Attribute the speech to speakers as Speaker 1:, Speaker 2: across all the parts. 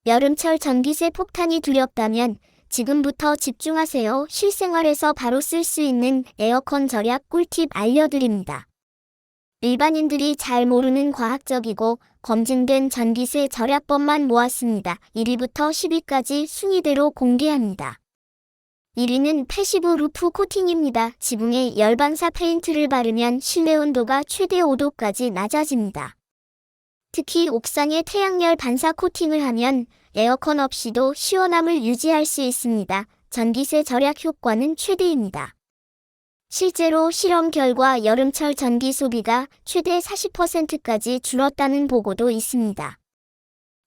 Speaker 1: 여름철 전기세 폭탄이 두렵다면 지금부터 집중하세요. 실생활에서 바로 쓸 수 있는 에어컨 절약 꿀팁 알려드립니다. 일반인들이 잘 모르는 과학적이고 검증된 전기세 절약법만 모았습니다. 1위부터 10위까지 순위대로 공개합니다. 1위는 패시브 루프 코팅입니다. 지붕에 열반사 페인트를 바르면 실내 온도가 최대 5도까지 낮아집니다. 특히 옥상에 태양열 반사 코팅을 하면 에어컨 없이도 시원함을 유지할 수 있습니다. 전기세 절약 효과는 최대입니다. 실제로 실험 결과 여름철 전기 소비가 최대 40%까지 줄었다는 보고도 있습니다.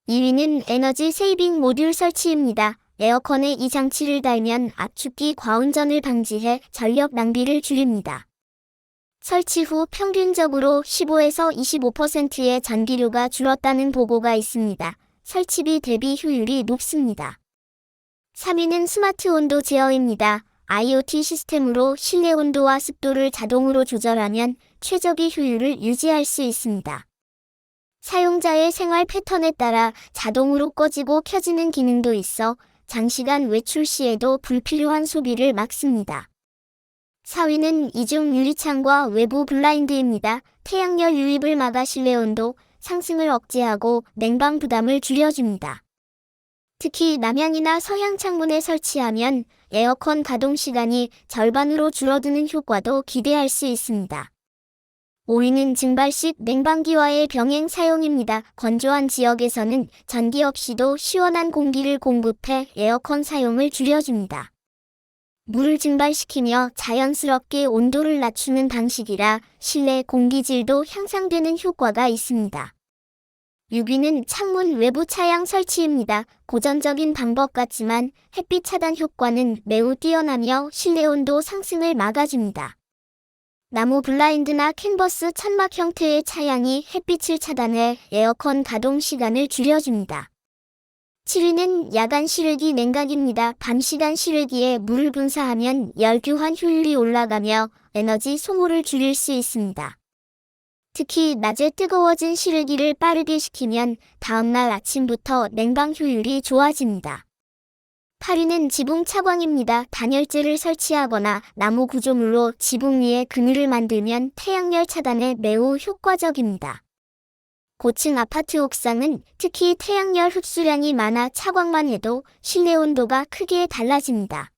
Speaker 1: 2위는 에너지 세이빙 모듈 설치입니다. 에어컨에 이 장치를 달면 압축기 과운전을 방지해 전력 낭비를 줄입니다. 설치 후 평균적으로 15에서 25%의 전기료가 줄었다는 보고가 있습니다. 설치비 대비 효율이 높습니다. 3위는 스마트 온도 제어입니다. IoT 시스템으로 실내 온도와 습도를 자동으로 조절하면 최적의 효율을 유지할 수 있습니다. 사용자의 생활 패턴에 따라 자동으로 꺼지고 켜지는 기능도 있어 장시간 외출 시에도 불필요한 소비를 막습니다. 4위는 이중 유리창과 외부 블라인드입니다. 태양열 유입을 막아 실내 온도 상승을 억제하고 냉방 부담을 줄여줍니다. 특히 남향이나 서향 창문에 설치하면 에어컨 가동 시간이 절반으로 줄어드는 효과도 기대할 수 있습니다. 5위는 증발식 냉방기와의 병행 사용입니다. 건조한 지역에서는 전기 없이도 시원한 공기를 공급해 에어컨 사용을 줄여줍니다. 물을 증발시키며 자연스럽게 온도를 낮추는 방식이라 실내 공기질도 향상되는 효과가 있습니다. 6위는 창문 외부 차양 설치입니다. 고전적인 방법 같지만 햇빛 차단 효과는 매우 뛰어나며 실내 온도 상승을 막아줍니다. 나무 블라인드나 캔버스 천막 형태의 차양이 햇빛을 차단해 에어컨 가동 시간을 줄여줍니다. 7위는 야간 실외기 냉각입니다. 밤 시간 실외기에 물을 분사하면 열 교환 효율이 올라가며 에너지 소모를 줄일 수 있습니다. 특히 낮에 뜨거워진 실외기를 빠르게 식히면 다음날 아침부터 냉방 효율이 좋아집니다. 8위는 지붕 차광입니다. 단열재를 설치하거나 나무 구조물로 지붕 위에 그늘을 만들면 태양열 차단에 매우 효과적입니다. 고층 아파트 옥상은 특히 태양열 흡수량이 많아 차광만 해도 실내 온도가 크게 달라집니다.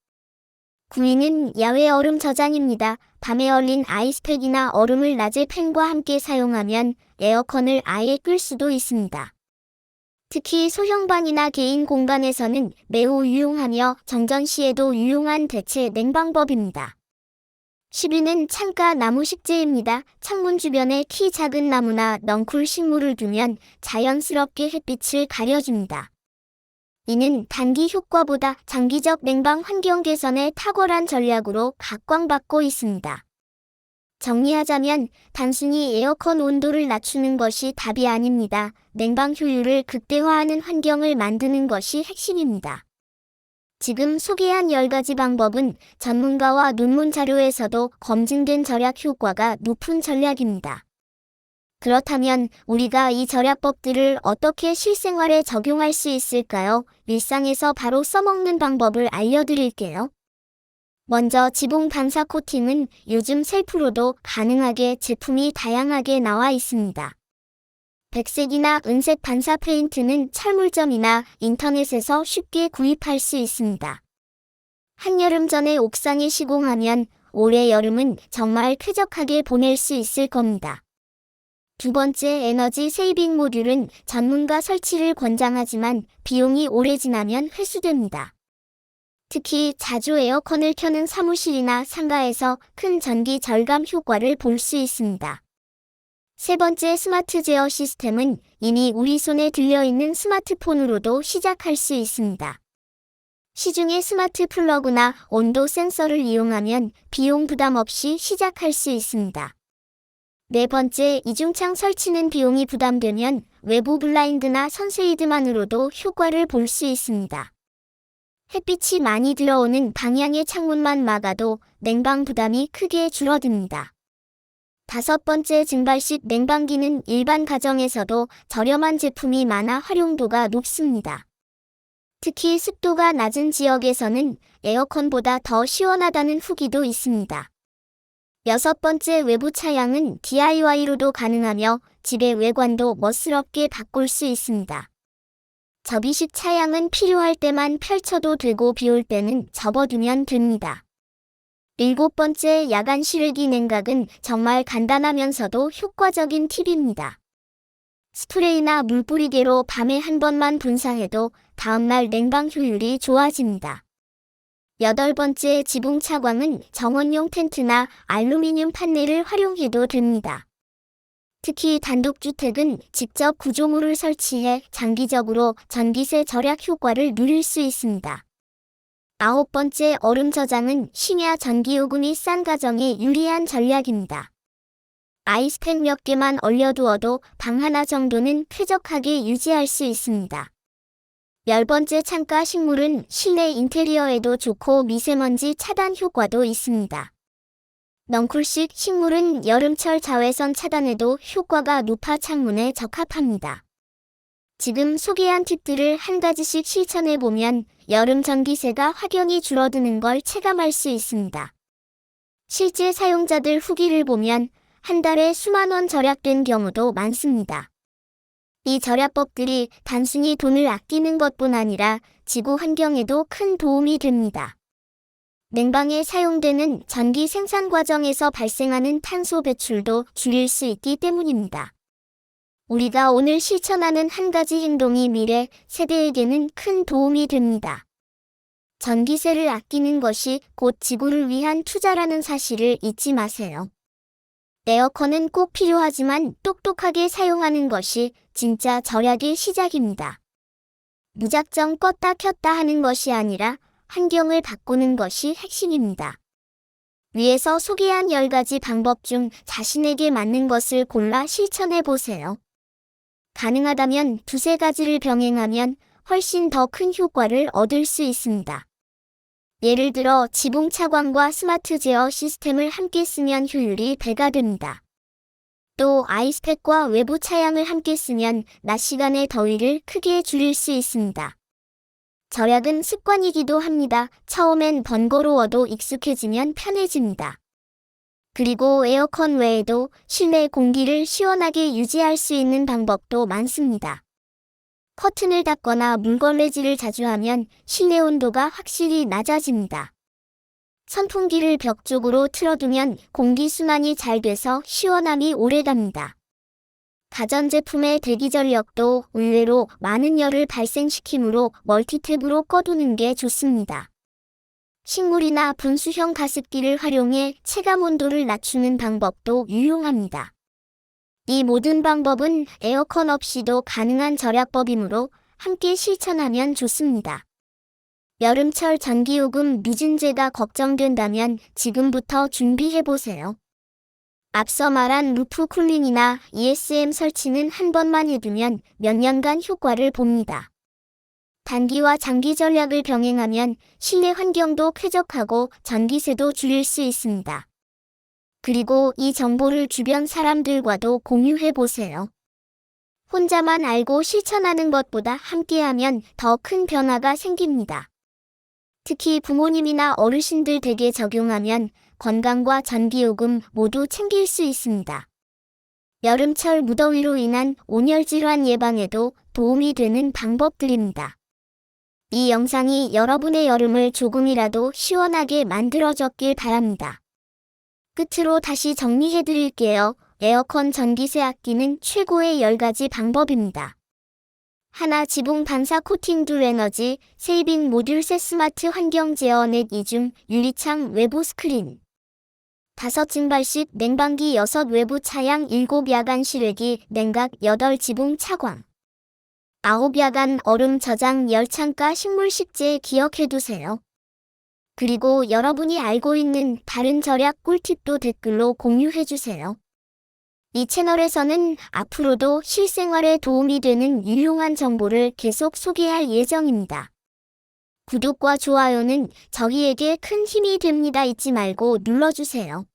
Speaker 1: 9위는 야외 얼음 저장입니다. 밤에 얼린 아이스팩이나 얼음을 낮에 팬과 함께 사용하면 에어컨을 아예 끌 수도 있습니다. 특히 소형방이나 개인 공간에서는 매우 유용하며 정전 시에도 유용한 대체 냉방법입니다. 10위는 창가 나무 식재입니다. 창문 주변에 키 작은 나무나 넝쿨 식물을 두면 자연스럽게 햇빛을 가려줍니다. 이는 단기 효과보다 장기적 냉방 환경 개선에 탁월한 전략으로 각광받고 있습니다. 정리하자면 단순히 에어컨 온도를 낮추는 것이 답이 아닙니다. 냉방 효율을 극대화하는 환경을 만드는 것이 핵심입니다. 지금 소개한 10가지 방법은 전문가와 논문 자료에서도 검증된 절약 효과가 높은 전략입니다. 그렇다면 우리가 이 절약법들을 어떻게 실생활에 적용할 수 있을까요? 일상에서 바로 써먹는 방법을 알려드릴게요. 먼저 지붕 반사 코팅은 요즘 셀프로도 가능하게 제품이 다양하게 나와 있습니다. 백색이나 은색 반사 페인트는 철물점이나 인터넷에서 쉽게 구입할 수 있습니다. 한여름 전에 옥상에 시공하면 올해 여름은 정말 쾌적하게 보낼 수 있을 겁니다. 두 번째, 에너지 세이빙 모듈은 전문가 설치를 권장하지만 비용이 오래 지나면 회수됩니다. 특히 자주 에어컨을 켜는 사무실이나 상가에서 큰 전기 절감 효과를 볼 수 있습니다. 세 번째, 스마트 제어 시스템은 이미 우리 손에 들려있는 스마트폰으로도 시작할 수 있습니다. 시중에 스마트 플러그나 온도 센서를 이용하면 비용 부담 없이 시작할 수 있습니다. 네 번째, 이중창 설치는 비용이 부담되면 외부 블라인드나 선쉐이드만으로도 효과를 볼 수 있습니다. 햇빛이 많이 들어오는 방향의 창문만 막아도 냉방 부담이 크게 줄어듭니다. 다섯 번째, 증발식 냉방기는 일반 가정에서도 저렴한 제품이 많아 활용도가 높습니다. 특히 습도가 낮은 지역에서는 에어컨보다 더 시원하다는 후기도 있습니다. 여섯 번째, 외부 차양은 DIY로도 가능하며 집의 외관도 멋스럽게 바꿀 수 있습니다. 접이식 차양은 필요할 때만 펼쳐도 되고 비올 때는 접어두면 됩니다. 일곱 번째, 야간 실외기 냉각은 정말 간단하면서도 효과적인 팁입니다. 스프레이나 물뿌리개로 밤에 한 번만 분사해도 다음날 냉방 효율이 좋아집니다. 여덟 번째, 지붕 차광은 정원용 텐트나 알루미늄 판넬을 활용해도 됩니다. 특히 단독주택은 직접 구조물을 설치해 장기적으로 전기세 절약 효과를 누릴 수 있습니다. 아홉 번째, 얼음 저장은 심야 전기요금이 싼 가정에 유리한 전략입니다. 아이스팩 몇 개만 얼려두어도 방 하나 정도는 쾌적하게 유지할 수 있습니다. 열 번째, 창가 식물은 실내 인테리어에도 좋고 미세먼지 차단 효과도 있습니다. 넝쿨식 식물은 여름철 자외선 차단에도 효과가 높아 창문에 적합합니다. 지금 소개한 팁들을 한 가지씩 실천해보면 여름 전기세가 확연히 줄어드는 걸 체감할 수 있습니다. 실제 사용자들 후기를 보면 한 달에 수만 원 절약된 경우도 많습니다. 이 절약법들이 단순히 돈을 아끼는 것뿐 아니라 지구 환경에도 큰 도움이 됩니다. 냉방에 사용되는 전기 생산 과정에서 발생하는 탄소 배출도 줄일 수 있기 때문입니다. 우리가 오늘 실천하는 한 가지 행동이 미래 세대에게는 큰 도움이 됩니다. 전기세를 아끼는 것이 곧 지구를 위한 투자라는 사실을 잊지 마세요. 에어컨은 꼭 필요하지만 똑똑하게 사용하는 것이 진짜 절약의 시작입니다. 무작정 껐다 켰다 하는 것이 아니라 환경을 바꾸는 것이 핵심입니다. 위에서 소개한 10가지 방법 중 자신에게 맞는 것을 골라 실천해 보세요. 가능하다면 두세 가지를 병행하면 훨씬 더 큰 효과를 얻을 수 있습니다. 예를 들어 지붕 차광과 스마트 제어 시스템을 함께 쓰면 효율이 배가 됩니다. 또 아이스팩과 외부 차양을 함께 쓰면 낮 시간의 더위를 크게 줄일 수 있습니다. 절약은 습관이기도 합니다. 처음엔 번거로워도 익숙해지면 편해집니다. 그리고 에어컨 외에도 실내 공기를 시원하게 유지할 수 있는 방법도 많습니다. 커튼을 닫거나 물걸레질을 자주 하면 실내 온도가 확실히 낮아집니다. 선풍기를 벽 쪽으로 틀어두면 공기순환이 잘 돼서 시원함이 오래갑니다. 가전제품의 대기전력도 의외로 많은 열을 발생시키므로 멀티탭으로 꺼두는 게 좋습니다. 식물이나 분수형 가습기를 활용해 체감 온도를 낮추는 방법도 유용합니다. 이 모든 방법은 에어컨 없이도 가능한 절약법이므로 함께 실천하면 좋습니다. 여름철 전기요금 누진제가 걱정된다면 지금부터 준비해보세요. 앞서 말한 루프 쿨링이나 ESM 설치는 한 번만 해두면 몇 년간 효과를 봅니다. 단기와 장기 전략을 병행하면 실내 환경도 쾌적하고 전기세도 줄일 수 있습니다. 그리고 이 정보를 주변 사람들과도 공유해보세요. 혼자만 알고 실천하는 것보다 함께하면 더 큰 변화가 생깁니다. 특히 부모님이나 어르신들 댁에 적용하면 건강과 전기요금 모두 챙길 수 있습니다. 여름철 무더위로 인한 온열 질환 예방에도 도움이 되는 방법들입니다. 이 영상이 여러분의 여름을 조금이라도 시원하게 만들어줬길 바랍니다. 끝으로 다시 정리해드릴게요. 에어컨 전기세 아끼는 최고의 10가지 방법입니다. 하나, 지붕 반사 코팅 둘, 에너지 세이빙 모듈 셋, 스마트 환경 제어 넷, 이중 유리창 외부 스크린 다섯, 증발식 냉방기 여섯, 외부 차양 일곱, 야간 실외기 냉각 여덟, 지붕 차광 아홉, 야간 얼음 저장 열, 창가 식물 식재 기억해두세요. 그리고 여러분이 알고 있는 다른 절약 꿀팁도 댓글로 공유해주세요. 이 채널에서는 앞으로도 실생활에 도움이 되는 유용한 정보를 계속 소개할 예정입니다. 구독과 좋아요는 저희에게 큰 힘이 됩니다. 잊지 말고 눌러주세요.